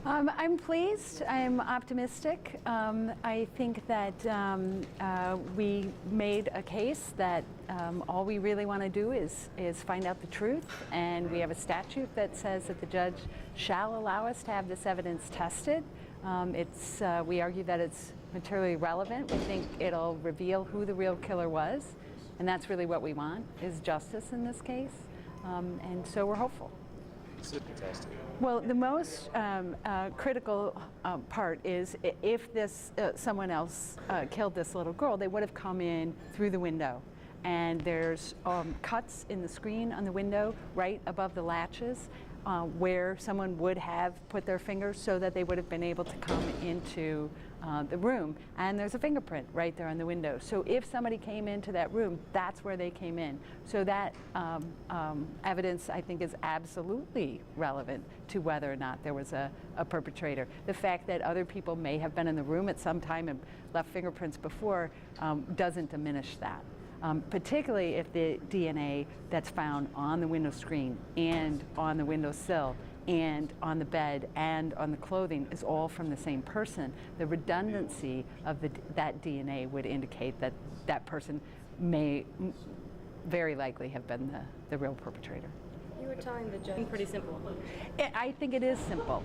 I'm pleased. I'm optimistic. I think that we made a case that all we really want to do is find out the truth, and we have a statute that says that the judge shall allow us to have this evidence tested. We argue that it's materially relevant. We think it'll reveal who the real killer was, and that's really what we want, is justice in this case. And so we're hopeful. Well, the most critical part is if someone else killed this little girl, they would have come in through the window. And there's cuts in the screen on the window right above the latches where someone would have put their fingers so that they would have been able to come into the room. And there's a fingerprint right there on the window. So if somebody came into that room, that's where they came in. So that evidence, I think, is absolutely relevant to whether or not there was a perpetrator. The fact that other people may have been in the room at some time and left fingerprints before doesn't diminish that. Particularly if the DNA that's found on the window screen and on the windowsill and on the bed and on the clothing is all from the same person. The redundancy of that DNA would indicate that that person may very likely have been the real perpetrator. You were telling the judge, pretty simple. I think it is simple.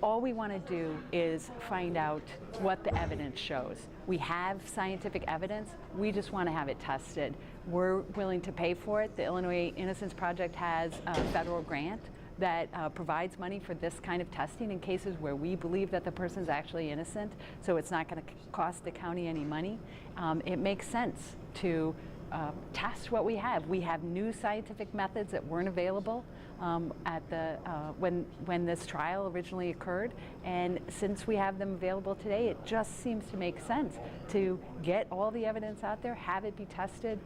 All we want to do is find out what the evidence shows. We have scientific evidence. We just want to have it tested. We're willing to pay for it. The Illinois Innocence Project has a federal grant that provides money for this kind of testing in cases where we believe that the person's actually innocent, so it's not going to cost the county any money. It makes sense to test what we have. We have new scientific methods that weren't available when this trial originally occurred, and since we have them available today, it just seems to make sense to get all the evidence out there, have it be tested,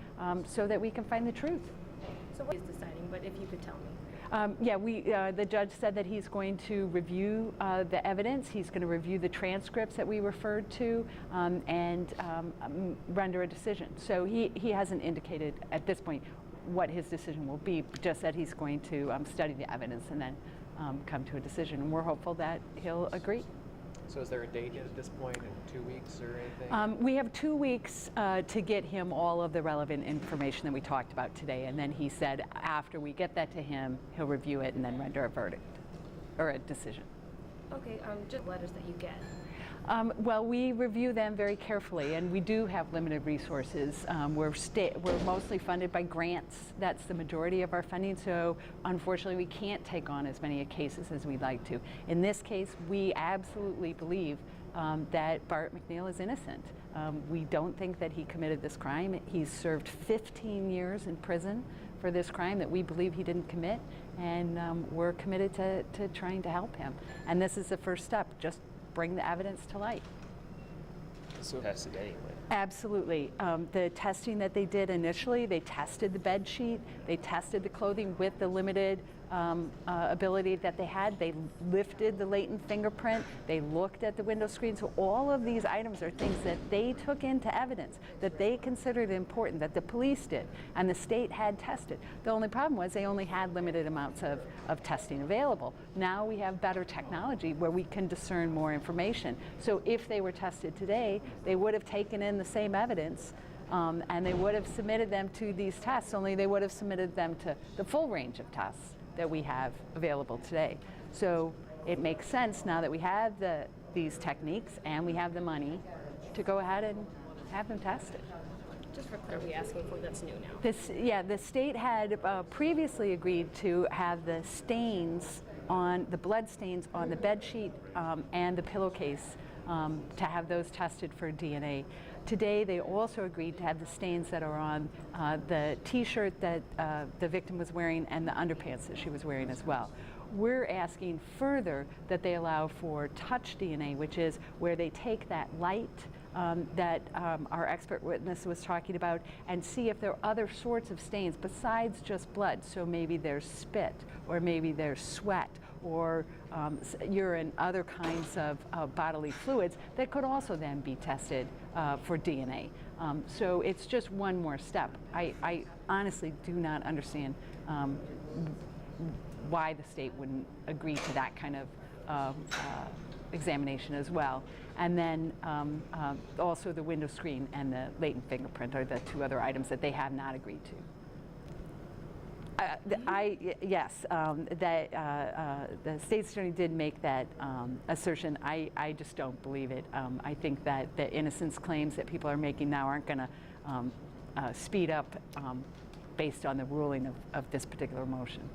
so that we can find the truth. So what is deciding, but if you could tell me. The judge said that he's going to review the evidence. He's going to review the transcripts that we referred to and render a decision. So he hasn't indicated at this point what his decision will be, just that he's going to study the evidence and then come to a decision. And we're hopeful that he'll agree. So is there a date at this point, in 2 weeks or anything? We have 2 weeks to get him all of the relevant information that we talked about today, and then he said after we get that to him, he'll review it and then render a verdict or a decision. Okay, just letters that you get. Well, we review them very carefully, and we do have limited resources. We're mostly funded by grants. That's the majority of our funding, so unfortunately we can't take on as many cases as we'd like to. In this case, we absolutely believe that Bart McNeil is innocent. We don't think that he committed this crime. He's served 15 years in prison for this crime that we believe he didn't commit, and we're committed to trying to help him. And this is the first step, just bring the evidence to light. So tested anyway. Absolutely. The testing that they did initially, they tested the bed sheet, they tested the clothing with the limited ability that they had. They lifted the latent fingerprint, they looked at the window screen. So all of these items are things that they took into evidence, that they considered important, that the police did, and the state had tested. The only problem was they only had limited amounts of testing available. Now we have better technology where we can discern more information. So if they were tested today, they would have taken in the same evidence and they would have submitted them to these tests, only they would have submitted them to the full range of tests that we have available today. So it makes sense now that we have these techniques and we have the money to go ahead and have them tested. Just for clarity, asking for that's new now. The state had previously agreed to have the blood stains on the bed sheet and the pillowcase to have those tested for DNA. Today, they also agreed to have the stains that are on the t-shirt that the victim was wearing and the underpants that she was wearing as well. We're asking further that they allow for touch DNA, which is where they take that light that our expert witness was talking about and see if there are other sorts of stains besides just blood. So maybe there's spit, or maybe there's sweat, or urine, other kinds of bodily fluids that could also then be tested for DNA. So it's just one more step. I honestly do not understand why the state wouldn't agree to that kind of examination as well. And then also the window screen and the latent fingerprint are the two other items that they have not agreed to. Yes, the state's attorney did make that assertion. I just don't believe it. I think that the innocence claims that people are making now aren't going to speed up based on the ruling of this particular motion.